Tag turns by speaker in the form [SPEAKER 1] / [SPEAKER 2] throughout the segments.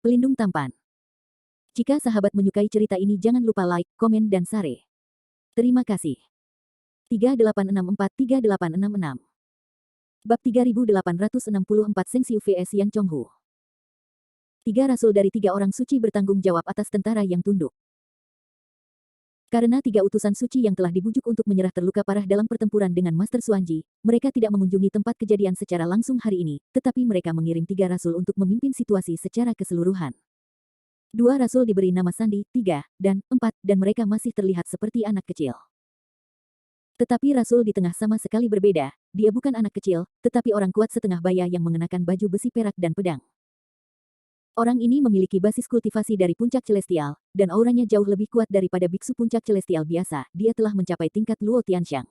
[SPEAKER 1] pelindung tampan. Jika sahabat menyukai cerita ini jangan lupa like, komen dan share. Terima kasih. 3864-3866 Bab 3864 Sengxiu vs Yan Chonghu. 3 rasul dari 3 orang suci bertanggung jawab atas tentara yang tunduk. Karena 3 utusan suci yang telah dibujuk untuk menyerah terluka parah dalam pertempuran dengan Master Xuanji, mereka tidak mengunjungi tempat kejadian secara langsung hari ini, tetapi mereka mengirim 3 rasul untuk memimpin situasi secara keseluruhan. 2 rasul diberi nama Sandi, 3, dan 4, dan mereka masih terlihat seperti anak kecil. Tetapi rasul di tengah sama sekali berbeda, dia bukan anak kecil, tetapi orang kuat setengah baya yang mengenakan baju besi perak dan pedang. Orang ini memiliki basis kultivasi dari puncak celestial, dan auranya jauh lebih kuat daripada biksu puncak celestial biasa. Dia telah mencapai tingkat Luo Tianxiang.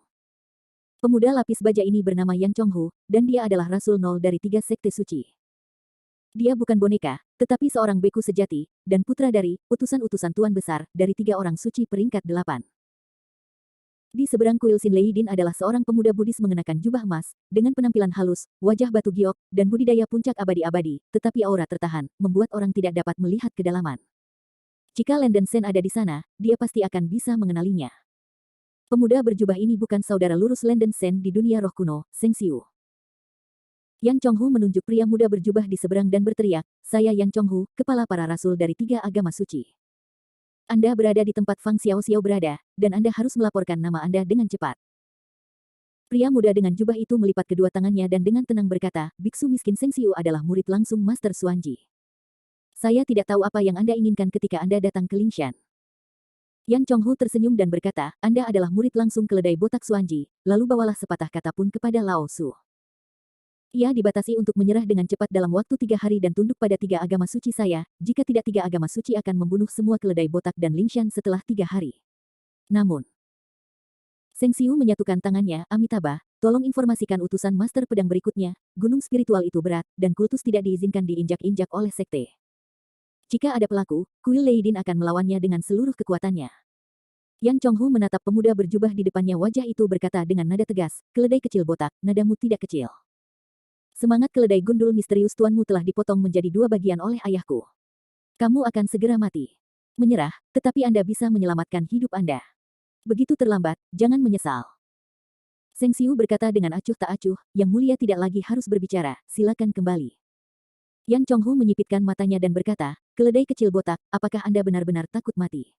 [SPEAKER 1] Pemuda lapis baja ini bernama Yan Chonghu, dan dia adalah rasul 0 dari 3 sekte suci. Dia bukan boneka, tetapi seorang beku sejati, dan putra dari utusan-utusan Tuan Besar dari 3 orang suci peringkat 8. Di seberang kuil Xin Leidin adalah seorang pemuda Buddhis mengenakan jubah emas, dengan penampilan halus, wajah batu giok, dan budidaya puncak abadi-abadi, tetapi aura tertahan, membuat orang tidak dapat melihat kedalaman. Jika Landen Sen ada di sana, dia pasti akan bisa mengenalinya. Pemuda berjubah ini bukan saudara lurus Landen Sen di dunia roh kuno, Sengxiu. Yan Chonghu menunjuk pria muda berjubah di seberang dan berteriak, "Saya Yan Chonghu, kepala para rasul dari 3 agama suci. Anda berada di tempat Fang Xiao berada, dan Anda harus melaporkan nama Anda dengan cepat." Pria muda dengan jubah itu melipat kedua tangannya dan dengan tenang berkata, "Biksu miskin Sengxiu adalah murid langsung Master Xuanji. Saya tidak tahu apa yang Anda inginkan ketika Anda datang ke Lingshan." Yan Chonghu tersenyum dan berkata, "Anda adalah murid langsung keledai botak Xuanji, lalu bawalah sepatah kata pun kepada Lao Su. Ia dibatasi untuk menyerah dengan cepat dalam waktu 3 hari dan tunduk pada 3 agama suci saya, jika tidak 3 agama suci akan membunuh semua keledai botak dan Lingshan setelah 3 hari. Namun, Sengxiu menyatukan tangannya, Amitabha, tolong informasikan utusan master pedang berikutnya, gunung spiritual itu berat, dan kultus tidak diizinkan diinjak-injak oleh sekte. Jika ada pelaku, kuil Leidin akan melawannya dengan seluruh kekuatannya." Yan Chonghu menatap pemuda berjubah di depannya, wajah itu berkata dengan nada tegas, "Keledai kecil botak, nadamu tidak kecil. Semangat keledai gundul misterius tuanmu telah dipotong menjadi 2 bagian oleh ayahku. Kamu akan segera mati. Menyerah, tetapi Anda bisa menyelamatkan hidup Anda. Begitu terlambat, jangan menyesal." Sengxiu berkata dengan acuh tak acuh, "Yang mulia tidak lagi harus berbicara, silakan kembali." Yan Chonghu menyipitkan matanya dan berkata, "Keledai kecil botak, apakah Anda benar-benar takut mati?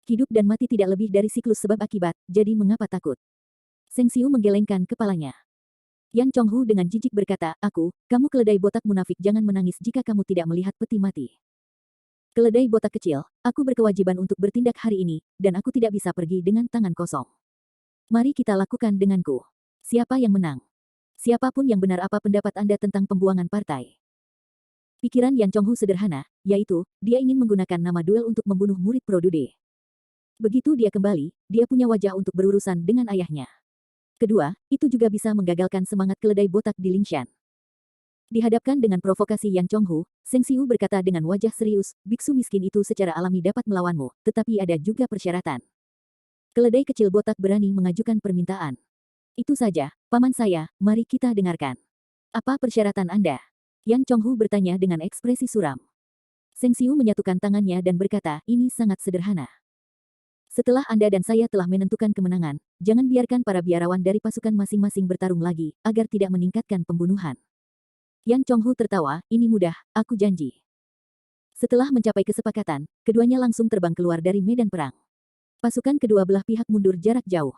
[SPEAKER 1] Hidup dan mati tidak lebih dari siklus sebab akibat, jadi mengapa takut?" Sengxiu menggelengkan kepalanya. Yan Chonghu dengan jijik berkata, kamu keledai botak munafik, jangan menangis jika kamu tidak melihat peti mati. Keledai botak kecil, aku berkewajiban untuk bertindak hari ini, dan aku tidak bisa pergi dengan tangan kosong. Mari kita lakukan denganku. Siapa yang menang? Siapapun yang benar, apa pendapat Anda tentang pembuangan partai? Pikiran Yan Chonghu sederhana, yaitu, dia ingin menggunakan nama duel untuk membunuh murid Produde. Begitu dia kembali, dia punya wajah untuk berurusan dengan ayahnya. Kedua, itu juga bisa menggagalkan semangat keledai botak di Lingshan. Dihadapkan dengan provokasi Yan Chonghu, Sengxiu berkata dengan wajah serius, "Biksu miskin itu secara alami dapat melawanmu, tetapi ada juga persyaratan. Keledai kecil botak berani mengajukan permintaan. Itu saja, paman saya, mari kita dengarkan. Apa persyaratan Anda?" Yan Chonghu bertanya dengan ekspresi suram. Sengxiu menyatukan tangannya dan berkata, "Ini sangat sederhana. Setelah Anda dan saya telah menentukan kemenangan, jangan biarkan para biarawan dari pasukan masing-masing bertarung lagi, agar tidak meningkatkan pembunuhan." Yan Chonghu tertawa, "Ini mudah, aku janji." Setelah mencapai kesepakatan, keduanya langsung terbang keluar dari medan perang. Pasukan kedua belah pihak mundur jarak jauh.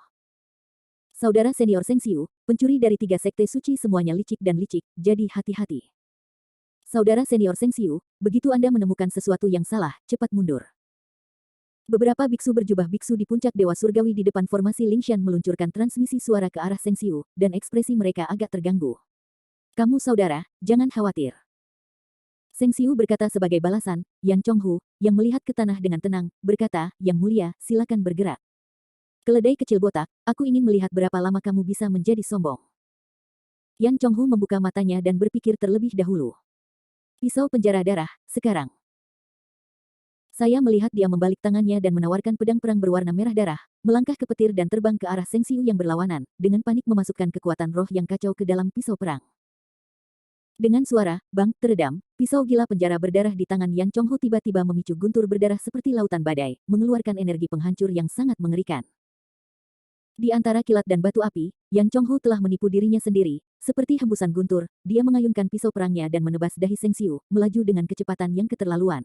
[SPEAKER 1] Saudara senior Sengxiu, pencuri dari 3 sekte suci semuanya licik dan licik, jadi hati-hati. Saudara senior Sengxiu, begitu Anda menemukan sesuatu yang salah, cepat mundur. Beberapa biksu berjubah biksu di puncak Dewa Surgawi di depan formasi Lingshan meluncurkan transmisi suara ke arah Sengxiu, dan ekspresi mereka agak terganggu. "Kamu saudara, jangan khawatir." Sengxiu berkata sebagai balasan. Yan Chonghu, yang melihat ke tanah dengan tenang, berkata, "Yang mulia, silakan bergerak. Keledai kecil botak, aku ingin melihat berapa lama kamu bisa menjadi sombong." Yan Chonghu membuka matanya dan berpikir terlebih dahulu. Pisau penjara darah, sekarang. Saya melihat dia membalik tangannya dan menawarkan pedang perang berwarna merah darah, melangkah ke petir dan terbang ke arah Sengxiu yang berlawanan, dengan panik memasukkan kekuatan roh yang kacau ke dalam pisau perang. Dengan suara bang teredam, pisau gila penjara berdarah di tangan Yan Chonghu tiba-tiba memicu guntur berdarah seperti lautan badai, mengeluarkan energi penghancur yang sangat mengerikan. Di antara kilat dan batu api, Yan Chonghu telah menipu dirinya sendiri. Seperti hembusan guntur, dia mengayunkan pisau perangnya dan menebas dahi Seng Xiu, melaju dengan kecepatan yang keterlaluan.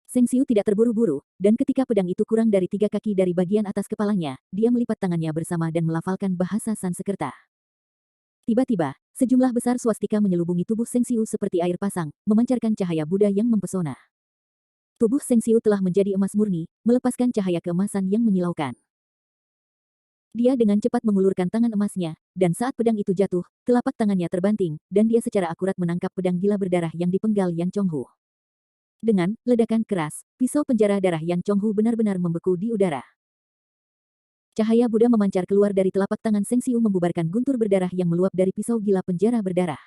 [SPEAKER 1] Seng Xiu tidak terburu-buru, dan ketika pedang itu kurang dari 3 kaki dari bagian atas kepalanya, dia melipat tangannya bersama dan melafalkan bahasa Sanskerta. Tiba-tiba, sejumlah besar swastika menyelubungi tubuh Seng Xiu seperti air pasang, memancarkan cahaya Buddha yang mempesona. Tubuh Seng Xiu telah menjadi emas murni, melepaskan cahaya keemasan yang menyilaukan. Dia dengan cepat mengulurkan tangan emasnya, dan saat pedang itu jatuh, telapak tangannya terbanting, dan dia secara akurat menangkap pedang gila berdarah yang dipenggal Yan Chonghu. Dengan ledakan keras, pisau penjara darah Yan Chonghu benar-benar membeku di udara. Cahaya Buddha memancar keluar dari telapak tangan Seng Xiu membubarkan guntur berdarah yang meluap dari pisau gila penjara berdarah.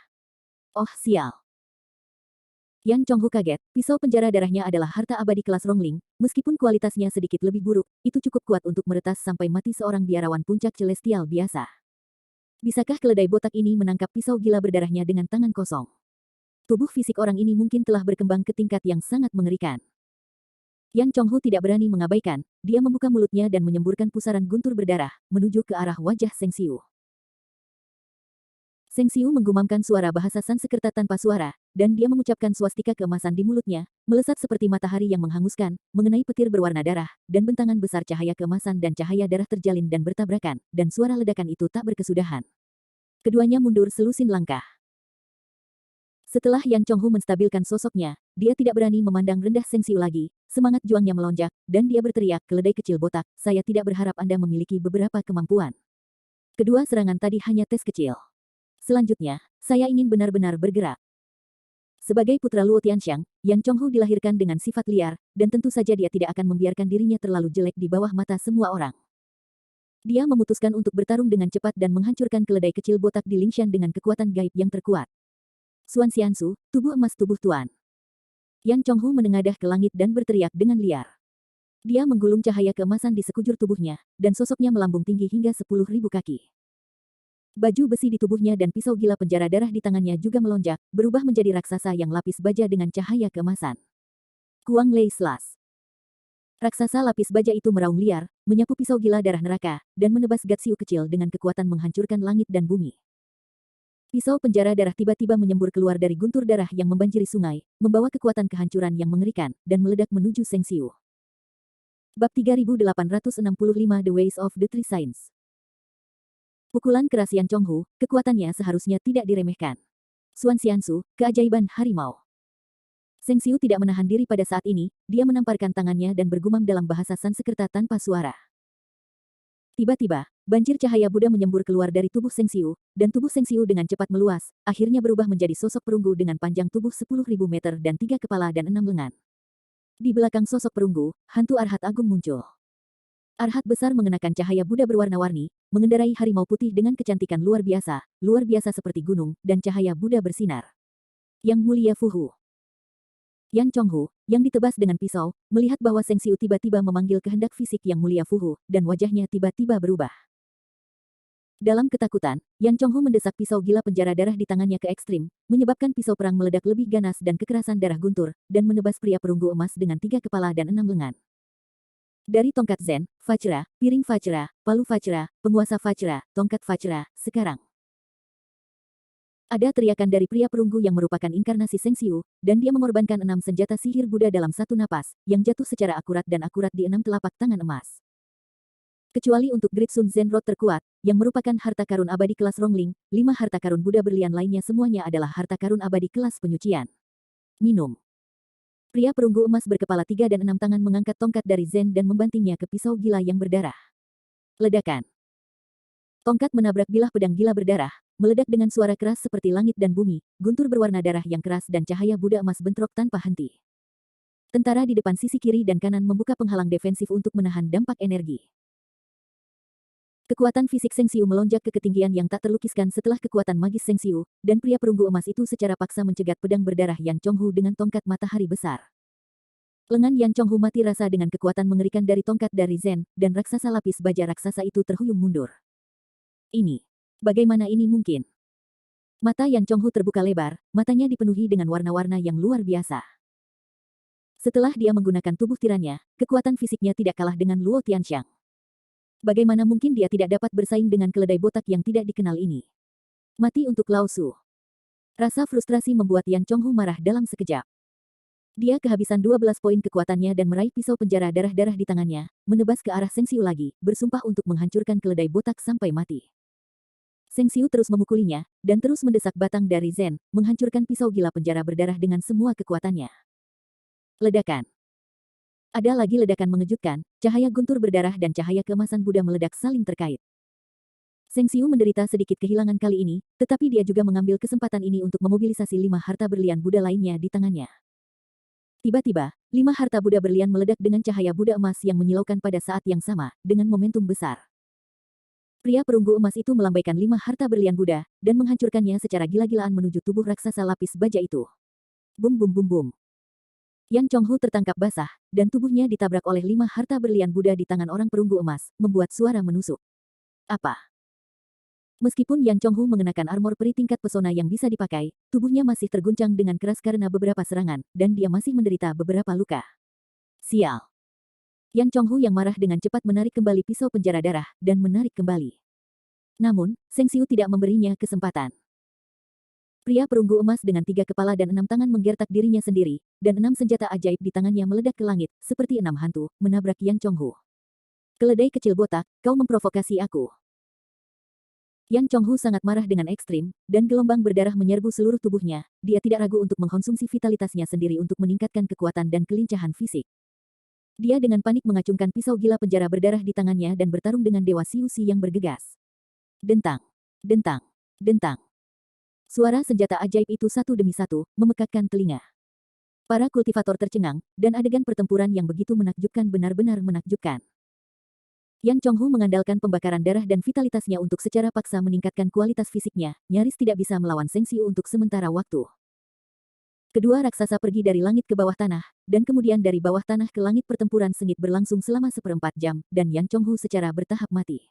[SPEAKER 1] Oh sial! Yan Chonghu kaget, pisau penjara darahnya adalah harta abadi kelas Rongling, meskipun kualitasnya sedikit lebih buruk, itu cukup kuat untuk meretas sampai mati seorang biarawan puncak celestial biasa. Bisakah keledai botak ini menangkap pisau gila berdarahnya dengan tangan kosong? Tubuh fisik orang ini mungkin telah berkembang ke tingkat yang sangat mengerikan. Yan Chonghu tidak berani mengabaikan, dia membuka mulutnya dan menyemburkan pusaran guntur berdarah, menuju ke arah wajah Seng Xiu. Seng Xiu menggumamkan suara bahasa Sanskerta tanpa suara, dan dia mengucapkan swastika keemasan di mulutnya, melesat seperti matahari yang menghanguskan, mengenai petir berwarna darah, dan bentangan besar cahaya keemasan dan cahaya darah terjalin dan bertabrakan, dan suara ledakan itu tak berkesudahan. Keduanya mundur selusin langkah. Setelah Yan Chonghu menstabilkan sosoknya, dia tidak berani memandang rendah Seng Xiu lagi, semangat juangnya melonjak, dan dia berteriak, keledai kecil botak, saya tidak berharap Anda memiliki beberapa kemampuan. Kedua serangan tadi hanya tes kecil. Selanjutnya, saya ingin benar-benar bergerak. Sebagai putra Luo Tianxiang, Yan Chonghu dilahirkan dengan sifat liar, dan tentu saja dia tidak akan membiarkan dirinya terlalu jelek di bawah mata semua orang. Dia memutuskan untuk bertarung dengan cepat dan menghancurkan keledai kecil botak di Lingshan dengan kekuatan gaib yang terkuat. Xuan Xiansu, tubuh emas tubuh tuan. Yan Chonghu menengadah ke langit dan berteriak dengan liar. Dia menggulung cahaya keemasan di sekujur tubuhnya, dan sosoknya melambung tinggi hingga 10.000 kaki. Baju besi di tubuhnya dan pisau gila penjara darah di tangannya juga melonjak, berubah menjadi raksasa yang lapis baja dengan cahaya keemasan. Kuang Lei Slash. Raksasa lapis baja itu meraung liar, menyapu pisau gila darah neraka, dan menebas Gatsiu kecil dengan kekuatan menghancurkan langit dan bumi. Pisau penjara darah tiba-tiba menyembur keluar dari guntur darah yang membanjiri sungai, membawa kekuatan kehancuran yang mengerikan, dan meledak menuju Seng Xiu. Bab 3865 The Ways of the Three Signs. Pukulan keras Yan Chonghu, kekuatannya seharusnya tidak diremehkan. Xuan Xiansu, keajaiban harimau. Seng Xiu tidak menahan diri pada saat ini, dia menamparkan tangannya dan bergumam dalam bahasa Sanskerta tanpa suara. Tiba-tiba, banjir cahaya Buddha menyembur keluar dari tubuh Seng Xiu, dan tubuh Seng Xiu dengan cepat meluas, akhirnya berubah menjadi sosok perunggu dengan panjang tubuh 10.000 meter dan 3 kepala dan 6 lengan. Di belakang sosok perunggu, hantu Arhat Agung muncul. Arhat besar mengenakan cahaya Buddha berwarna-warni, mengendarai harimau putih dengan kecantikan luar biasa seperti gunung, dan cahaya Buddha bersinar. Yang Mulia Fuhu. Yan Chonghu, yang ditebas dengan pisau, melihat bahwa Seng Xiu tiba-tiba memanggil kehendak fisik Yang Mulia Fuhu, dan wajahnya tiba-tiba berubah. Dalam ketakutan, Yan Chonghu mendesak pisau gila penjara darah di tangannya ke ekstrim, menyebabkan pisau perang meledak lebih ganas dan kekerasan darah guntur, dan menebas pria perunggu emas dengan 3 kepala dan 6 lengan. Dari tongkat Zen, Vajra, piring Vajra, palu Vajra, penguasa Vajra, tongkat Vajra, sekarang. Ada teriakan dari pria perunggu yang merupakan inkarnasi Seng Xiu, dan dia mengorbankan 6 senjata sihir Buddha dalam satu napas, yang jatuh secara akurat dan akurat di 6 telapak tangan emas. Kecuali untuk Great Sun Zen Rod terkuat, yang merupakan harta karun abadi kelas Rongling, 5 harta karun Buddha berlian lainnya semuanya adalah harta karun abadi kelas penyucian. Minum. Pria perunggu emas berkepala 3 dan 6 tangan mengangkat tongkat dari Zen dan membantingnya ke pisau gila yang berdarah. Ledakan. Tongkat menabrak bilah pedang gila berdarah, meledak dengan suara keras seperti langit dan bumi, guntur berwarna darah yang keras dan cahaya Buddha emas bentrok tanpa henti. Tentara di depan sisi kiri dan kanan membuka penghalang defensif untuk menahan dampak energi. Kekuatan fisik Seng Xiu melonjak ke ketinggian yang tak terlukiskan setelah kekuatan magis Seng Xiu, dan pria perunggu emas itu secara paksa mencegat pedang berdarah Yan Chonghu dengan tongkat matahari besar. Lengan Yan Chonghu mati rasa dengan kekuatan mengerikan dari tongkat dari Zen, dan raksasa lapis baja raksasa itu terhuyung mundur. Bagaimana ini mungkin? Mata Yan Chonghu terbuka lebar, matanya dipenuhi dengan warna-warna yang luar biasa. Setelah dia menggunakan tubuh tirannya, kekuatan fisiknya tidak kalah dengan Luo Tianxiang. Bagaimana mungkin dia tidak dapat bersaing dengan keledai botak yang tidak dikenal ini? Mati untuk Lao Su. Rasa frustrasi membuat Yan Chonghu marah dalam sekejap. Dia kehabisan 12 poin kekuatannya dan meraih pisau penjara darah-darah di tangannya, menebas ke arah Seng Xiu lagi, bersumpah untuk menghancurkan keledai botak sampai mati. Seng Xiu terus memukulinya, dan terus mendesak batang dari Zen, menghancurkan pisau gila penjara berdarah dengan semua kekuatannya. Ledakan. Ada lagi ledakan mengejutkan, cahaya guntur berdarah dan cahaya keemasan Buddha meledak saling terkait. Seng Xiu menderita sedikit kehilangan kali ini, tetapi dia juga mengambil kesempatan ini untuk memobilisasi 5 harta berlian Buddha lainnya di tangannya. Tiba-tiba, 5 harta Buddha berlian meledak dengan cahaya Buddha emas yang menyilaukan pada saat yang sama, dengan momentum besar. Pria perunggu emas itu melambaikan 5 harta berlian Buddha, dan menghancurkannya secara gila-gilaan menuju tubuh raksasa lapis baja itu. Bum bum bum bum. Yan Chonghu tertangkap basah, dan tubuhnya ditabrak oleh 5 harta berlian Buddha di tangan orang perunggu emas, membuat suara menusuk. Apa? Meskipun Yan Chonghu mengenakan armor peri tingkat pesona yang bisa dipakai, tubuhnya masih terguncang dengan keras karena beberapa serangan, dan dia masih menderita beberapa luka. Sial. Yan Chonghu yang marah dengan cepat menarik kembali pisau penjara darah, dan menarik kembali. Namun, Seng Xiu tidak memberinya kesempatan. Pria perunggu emas dengan 3 kepala dan 6 tangan menggertak dirinya sendiri, dan 6 senjata ajaib di tangannya meledak ke langit, seperti 6 hantu, menabrak Yan Chonghu. Keledai kecil botak, kau memprovokasi aku. Yan Chonghu sangat marah dengan ekstrim, dan gelombang berdarah menyerbu seluruh tubuhnya, dia tidak ragu untuk mengkonsumsi vitalitasnya sendiri untuk meningkatkan kekuatan dan kelincahan fisik. Dia dengan panik mengacungkan pisau gila penjara berdarah di tangannya dan bertarung dengan Dewa Siu Si yang bergegas. Dentang, dentang, dentang. Suara senjata ajaib itu satu demi satu, memekakkan telinga. Para kultivator tercengang, dan adegan pertempuran yang begitu menakjubkan benar-benar menakjubkan. Yan Chonghu mengandalkan pembakaran darah dan vitalitasnya untuk secara paksa meningkatkan kualitas fisiknya, nyaris tidak bisa melawan Seng Xiu untuk sementara waktu. Kedua raksasa pergi dari langit ke bawah tanah, dan kemudian dari bawah tanah ke langit. Pertempuran sengit berlangsung selama 1/4 jam, dan Yan Chonghu secara bertahap mati.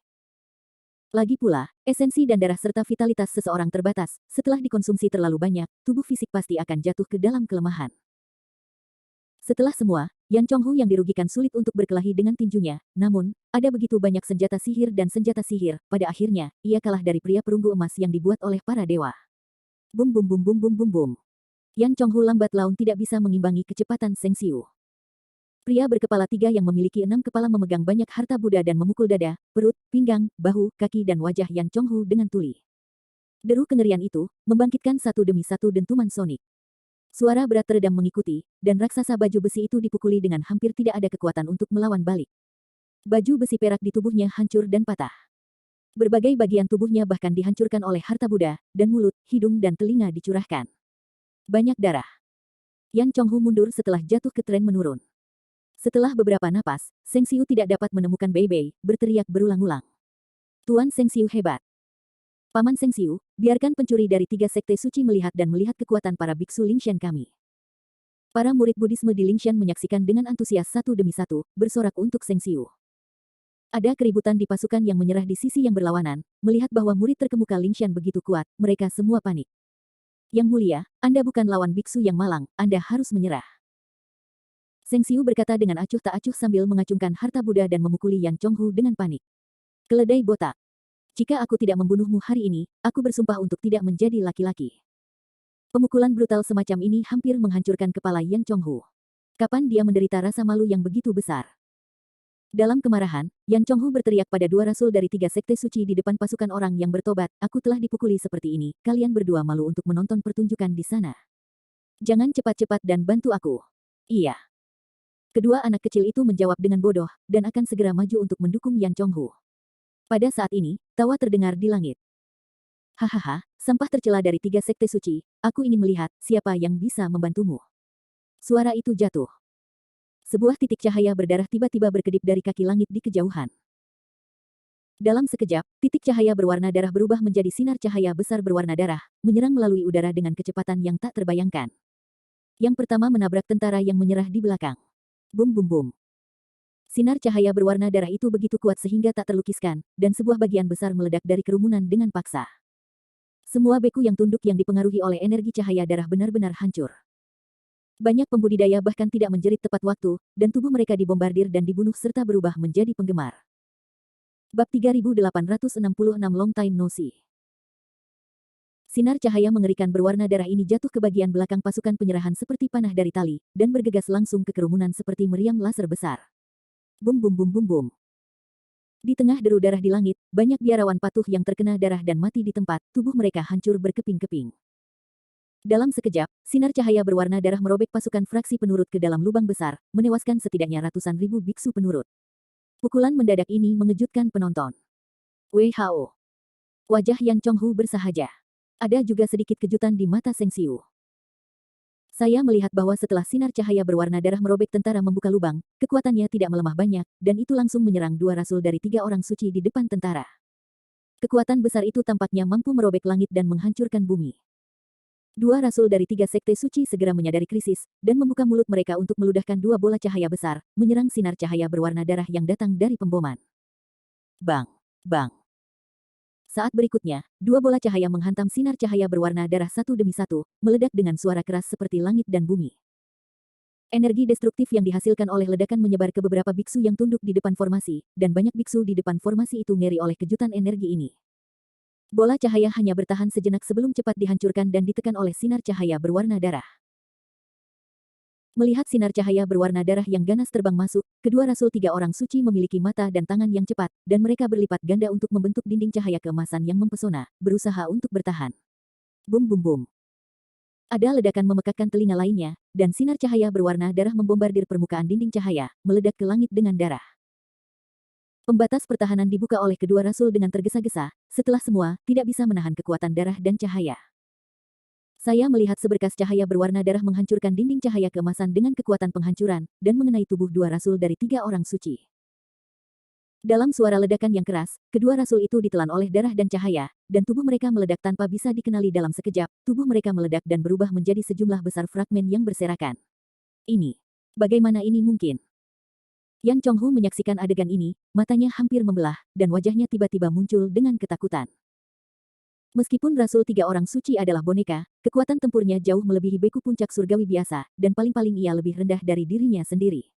[SPEAKER 1] Lagi pula, esensi dan darah serta vitalitas seseorang terbatas, setelah dikonsumsi terlalu banyak, tubuh fisik pasti akan jatuh ke dalam kelemahan. Setelah semua, Yan Chonghu yang dirugikan sulit untuk berkelahi dengan tinjunya, namun, ada begitu banyak senjata sihir dan senjata sihir, pada akhirnya, ia kalah dari pria perunggu emas yang dibuat oleh para dewa. Bum bum bum bum bum bum bum. Yan Chonghu lambat laun tidak bisa mengimbangi kecepatan Seng Xiu. Pria berkepala 3 yang memiliki 6 kepala memegang banyak harta Buddha dan memukul dada, perut, pinggang, bahu, kaki dan wajah Yan Chonghu dengan tuli. Deru kengerian itu, membangkitkan satu demi satu dentuman sonik. Suara berat teredam mengikuti, dan raksasa baju besi itu dipukuli dengan hampir tidak ada kekuatan untuk melawan balik. Baju besi perak di tubuhnya hancur dan patah. Berbagai bagian tubuhnya bahkan dihancurkan oleh harta Buddha, dan mulut, hidung dan telinga dicurahkan. Banyak darah. Yan Chonghu mundur setelah jatuh ke tren menurun. Setelah beberapa napas, Seng Xiu tidak dapat menemukan Bei Bei, berteriak berulang-ulang. Tuan Seng Xiu hebat. Paman Seng Xiu, biarkan pencuri dari 3 sekte suci melihat dan melihat kekuatan para biksu Lingshan kami. Para murid Buddhisme di Lingshan menyaksikan dengan antusias satu demi satu, bersorak untuk Seng Xiu. Ada keributan di pasukan yang menyerah di sisi yang berlawanan, melihat bahwa murid terkemuka Lingshan begitu kuat, mereka semua panik. Yang mulia, Anda bukan lawan biksu yang malang, Anda harus menyerah. Seng Xiu berkata dengan acuh tak acuh sambil mengacungkan harta Buddha dan memukuli Yan Chonghu dengan panik. Keledai botak. Jika aku tidak membunuhmu hari ini, aku bersumpah untuk tidak menjadi laki-laki. Pemukulan brutal semacam ini hampir menghancurkan kepala Yan Chonghu. Kapan dia menderita rasa malu yang begitu besar? Dalam kemarahan, Yan Chonghu berteriak pada 2 rasul dari 3 sekte suci di depan pasukan orang yang bertobat, aku telah dipukuli seperti ini, kalian berdua malu untuk menonton pertunjukan di sana. Jangan cepat-cepat dan bantu aku. Iya. Kedua anak kecil itu menjawab dengan bodoh, dan akan segera maju untuk mendukung Yan Chonghu. Pada saat ini, tawa terdengar di langit. Hahaha, sampah tercela dari 3 sekte suci, aku ingin melihat siapa yang bisa membantumu. Suara itu jatuh. Sebuah titik cahaya berdarah tiba-tiba berkedip dari kaki langit di kejauhan. Dalam sekejap, titik cahaya berwarna darah berubah menjadi sinar cahaya besar berwarna darah, menyerang melalui udara dengan kecepatan yang tak terbayangkan. Yang pertama menabrak tentara yang menyerah di belakang. Bum bum bum. Sinar cahaya berwarna darah itu begitu kuat sehingga tak terlukiskan, dan sebuah bagian besar meledak dari kerumunan dengan paksa. Semua beku yang tunduk yang dipengaruhi oleh energi cahaya darah benar-benar hancur. Banyak pembudidaya bahkan tidak menjerit tepat waktu, dan tubuh mereka dibombardir dan dibunuh serta berubah menjadi penggemar. Bab 3866 Long Time No See. Sinar cahaya mengerikan berwarna darah ini jatuh ke bagian belakang pasukan penyerahan seperti panah dari tali, dan bergegas langsung ke kerumunan seperti meriam laser besar. Bum bum bum bum bum. Di tengah deru darah di langit, banyak biarawan patuh yang terkena darah dan mati di tempat, tubuh mereka hancur berkeping-keping. Dalam sekejap, sinar cahaya berwarna darah merobek pasukan fraksi penurut ke dalam lubang besar, menewaskan setidaknya ratusan ribu biksu penurut. Pukulan mendadak ini mengejutkan penonton. WHO. Wajah Yan Chonghu bersahaja. Ada juga sedikit kejutan di mata Seng Xiu. Saya melihat bahwa setelah sinar cahaya berwarna darah merobek tentara membuka lubang, kekuatannya tidak melemah banyak, dan itu langsung menyerang 2 rasul dari 3 orang suci di depan tentara. Kekuatan besar itu tampaknya mampu merobek langit dan menghancurkan bumi. 2 rasul dari 3 sekte suci segera menyadari krisis, dan membuka mulut mereka untuk meludahkan 2 bola cahaya besar, menyerang sinar cahaya berwarna darah yang datang dari pemboman. Bang! Bang! Saat berikutnya, 2 bola cahaya menghantam sinar cahaya berwarna darah satu demi satu, meledak dengan suara keras seperti langit dan bumi. Energi destruktif yang dihasilkan oleh ledakan menyebar ke beberapa biksu yang tunduk di depan formasi, dan banyak biksu di depan formasi itu ngeri oleh kejutan energi ini. Bola cahaya hanya bertahan sejenak sebelum cepat dihancurkan dan ditekan oleh sinar cahaya berwarna darah. Melihat sinar cahaya berwarna darah yang ganas terbang masuk, kedua rasul 3 orang suci memiliki mata dan tangan yang cepat, dan mereka berlipat ganda untuk membentuk dinding cahaya keemasan yang mempesona, berusaha untuk bertahan. Bum bum bum. Ada ledakan memekakkan telinga lainnya, dan sinar cahaya berwarna darah membombardir permukaan dinding cahaya, meledak ke langit dengan darah. Pembatas pertahanan dibuka oleh kedua rasul dengan tergesa-gesa, setelah semua, tidak bisa menahan kekuatan darah dan cahaya. Saya melihat seberkas cahaya berwarna darah menghancurkan dinding cahaya keemasan dengan kekuatan penghancuran, dan mengenai tubuh 2 rasul dari 3 orang suci. Dalam suara ledakan yang keras, kedua rasul itu ditelan oleh darah dan cahaya, dan tubuh mereka meledak tanpa bisa dikenali dalam sekejap, tubuh mereka meledak dan berubah menjadi sejumlah besar fragmen yang berserakan. Ini. Bagaimana ini mungkin? Yan Chonghu menyaksikan adegan ini, matanya hampir membelah, dan wajahnya tiba-tiba muncul dengan ketakutan. Meskipun Rasul 3 orang suci adalah boneka, kekuatan tempurnya jauh melebihi beku puncak surgawi biasa, dan paling-paling ia lebih rendah dari dirinya sendiri.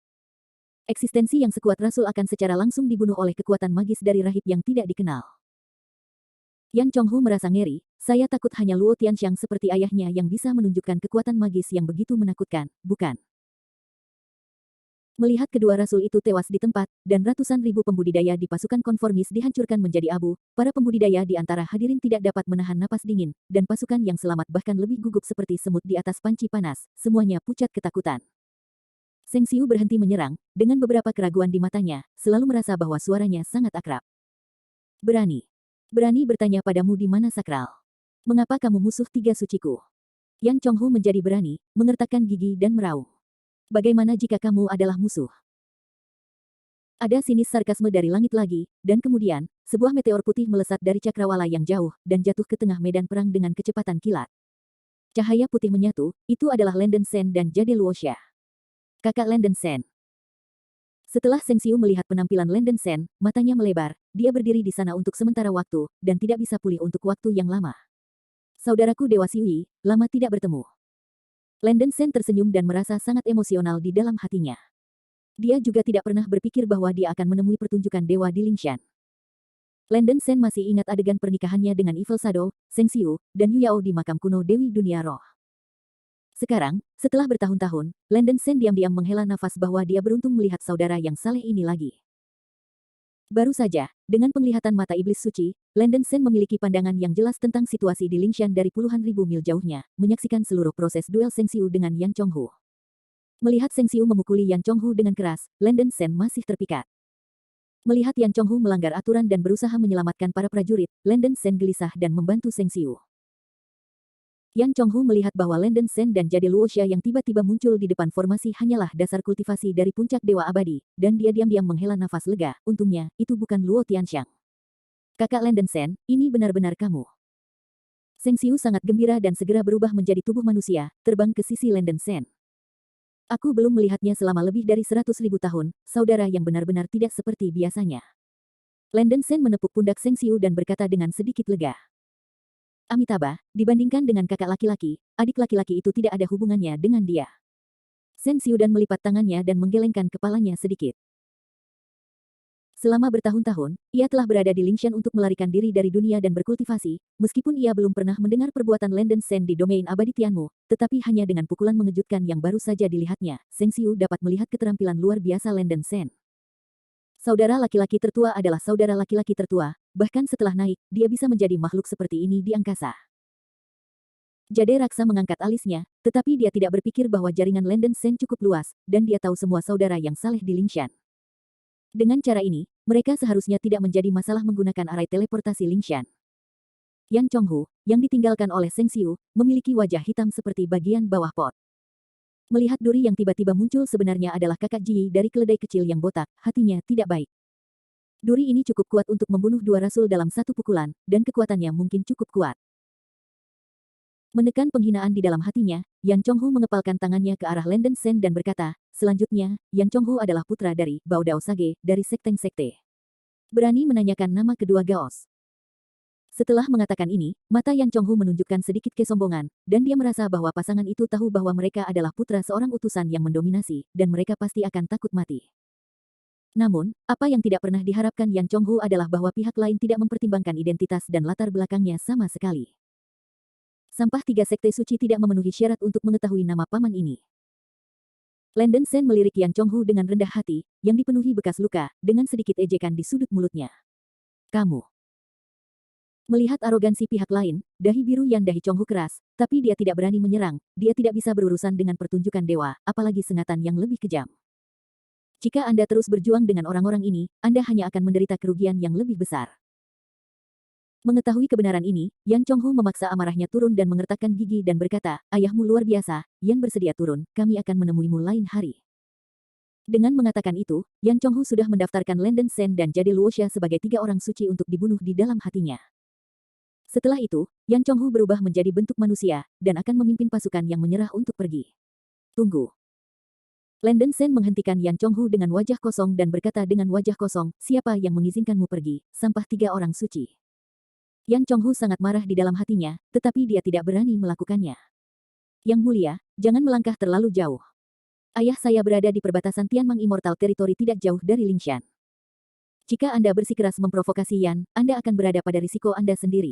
[SPEAKER 1] Eksistensi yang sekuat Rasul akan secara langsung dibunuh oleh kekuatan magis dari rahib yang tidak dikenal. Yan Chonghu merasa ngeri, saya takut hanya Luo Tianxiang seperti ayahnya yang bisa menunjukkan kekuatan magis yang begitu menakutkan, bukan? Melihat kedua rasul itu tewas di tempat, dan ratusan ribu pembudidaya di pasukan konformis dihancurkan menjadi abu, para pembudidaya di antara hadirin tidak dapat menahan napas dingin, dan pasukan yang selamat bahkan lebih gugup seperti semut di atas panci panas, semuanya pucat ketakutan. Seng Xiu berhenti menyerang, dengan beberapa keraguan di matanya, selalu merasa bahwa suaranya sangat akrab. Berani. Berani bertanya padamu di mana sakral. Mengapa kamu musuh 3 suciku? Yan Chonghu menjadi berani, mengertakkan gigi dan meraung. Bagaimana jika kamu adalah musuh? Ada sinis sarkasme dari langit lagi, dan kemudian, sebuah meteor putih melesat dari cakrawala yang jauh, dan jatuh ke tengah medan perang dengan kecepatan kilat. Cahaya putih menyatu, itu adalah Landen Sen dan Jade Luoxia. Kakak Landen Sen. Setelah Seng Xiu melihat penampilan Landen Sen, matanya melebar, dia berdiri di sana untuk sementara waktu, dan tidak bisa pulih untuk waktu yang lama. Saudaraku Dewa Xiui, lama tidak bertemu. Landen Sen tersenyum dan merasa sangat emosional di dalam hatinya. Dia juga tidak pernah berpikir bahwa dia akan menemui pertunjukan dewa di Lingshan. Landen Sen masih ingat adegan pernikahannya dengan Evil Shadow, Seng Xiu, dan Yu Yao di makam kuno Dewi Dunia Roh. Sekarang, setelah bertahun-tahun, Landen Sen diam-diam menghela nafas bahwa dia beruntung melihat saudara yang saleh ini lagi. Baru saja, dengan penglihatan mata iblis suci, Landen Sen memiliki pandangan yang jelas tentang situasi di Lingshan dari puluhan ribu mil jauhnya, menyaksikan seluruh proses duel Seng Xiu dengan Yan Chonghu. Melihat Seng Xiu memukuli Yan Chonghu dengan keras, Landen Sen masih terpikat. Melihat Yan Chonghu melanggar aturan dan berusaha menyelamatkan para prajurit, Landen Sen gelisah dan membantu Seng Xiu. Yan Chonghu melihat bahwa Landen Sen dan Jade Luoxia yang tiba-tiba muncul di depan formasi hanyalah dasar kultivasi dari puncak dewa abadi, dan dia diam-diam menghela nafas lega, untungnya, itu bukan Luo Tianxiang. Kakak Landen Sen, ini benar-benar kamu. Seng Xiu sangat gembira dan segera berubah menjadi tubuh manusia, terbang ke sisi Landen Sen. Aku belum melihatnya selama lebih dari 100.000 tahun, saudara yang benar-benar tidak seperti biasanya. Landen Sen menepuk pundak Seng Xiu dan berkata dengan sedikit lega. Amitabha, dibandingkan dengan kakak laki-laki, adik laki-laki itu tidak ada hubungannya dengan dia. Shen Xiudan melipat tangannya dan menggelengkan kepalanya sedikit. Selama bertahun-tahun, ia telah berada di Lingshan untuk melarikan diri dari dunia dan berkultivasi, meskipun ia belum pernah mendengar perbuatan Landen Shen di domain abadi Tianmu, tetapi hanya dengan pukulan mengejutkan yang baru saja dilihatnya, Shen Xiu dapat melihat keterampilan luar biasa Landen Shen. Saudara laki-laki tertua adalah saudara laki-laki tertua, bahkan setelah naik, dia bisa menjadi makhluk seperti ini di angkasa. Jade Raksa mengangkat alisnya, tetapi dia tidak berpikir bahwa jaringan Landen Shen cukup luas, dan dia tahu semua saudara yang saleh di Lingshan. Dengan cara ini, mereka seharusnya tidak menjadi masalah menggunakan arai teleportasi Lingshan. Yan Chonghu, yang ditinggalkan oleh Shen Xiu, memiliki wajah hitam seperti bagian bawah pot. Melihat duri yang tiba-tiba muncul sebenarnya adalah kakak Ji dari keledai kecil yang botak, hatinya tidak baik. Duri ini cukup kuat untuk membunuh dua rasul dalam satu pukulan, dan kekuatannya mungkin cukup kuat. Menekan penghinaan di dalam hatinya, Yan Chonghu mengepalkan tangannya ke arah Landen Shen dan berkata, selanjutnya, Yan Chonghu adalah putra dari Bao Dao Sage dari Sekteng Sekte. Berani menanyakan nama kedua Gaos. Setelah mengatakan ini, mata Yan Chonghu menunjukkan sedikit kesombongan, dan dia merasa bahwa pasangan itu tahu bahwa mereka adalah putra seorang utusan yang mendominasi, dan mereka pasti akan takut mati. Namun, apa yang tidak pernah diharapkan Yan Chonghu adalah bahwa pihak lain tidak mempertimbangkan identitas dan latar belakangnya sama sekali. Sampah tiga sekte suci tidak memenuhi syarat untuk mengetahui nama paman ini. Landen Shen melirik Yan Chonghu dengan rendah hati, yang dipenuhi bekas luka, dengan sedikit ejekan di sudut mulutnya. Kamu. Melihat arogansi pihak lain, dahi biru Yan Dahi Chonghu keras, tapi dia tidak berani menyerang, dia tidak bisa berurusan dengan pertunjukan dewa, apalagi sengatan yang lebih kejam. Jika Anda terus berjuang dengan orang-orang ini, Anda hanya akan menderita kerugian yang lebih besar. Mengetahui kebenaran ini, Yan Chonghu memaksa amarahnya turun dan mengertakkan gigi dan berkata, ayahmu luar biasa, Yan bersedia turun, kami akan menemuimu lain hari. Dengan mengatakan itu, Yan Chonghu sudah mendaftarkan Landen Shen dan Jade Luoxia sebagai tiga orang suci untuk dibunuh di dalam hatinya. Setelah itu, Yan Chonghu berubah menjadi bentuk manusia, dan akan memimpin pasukan yang menyerah untuk pergi. Tunggu. Landen Shen menghentikan Yan Chonghu dengan wajah kosong dan berkata dengan wajah kosong, siapa yang mengizinkanmu pergi, sampah tiga orang suci. Yan Chonghu sangat marah di dalam hatinya, tetapi dia tidak berani melakukannya. Yang mulia, jangan melangkah terlalu jauh. Ayah saya berada di perbatasan Tianmang Immortal Territory tidak jauh dari Lingshan. Jika Anda bersikeras memprovokasi Yan, Anda akan berada pada risiko Anda sendiri.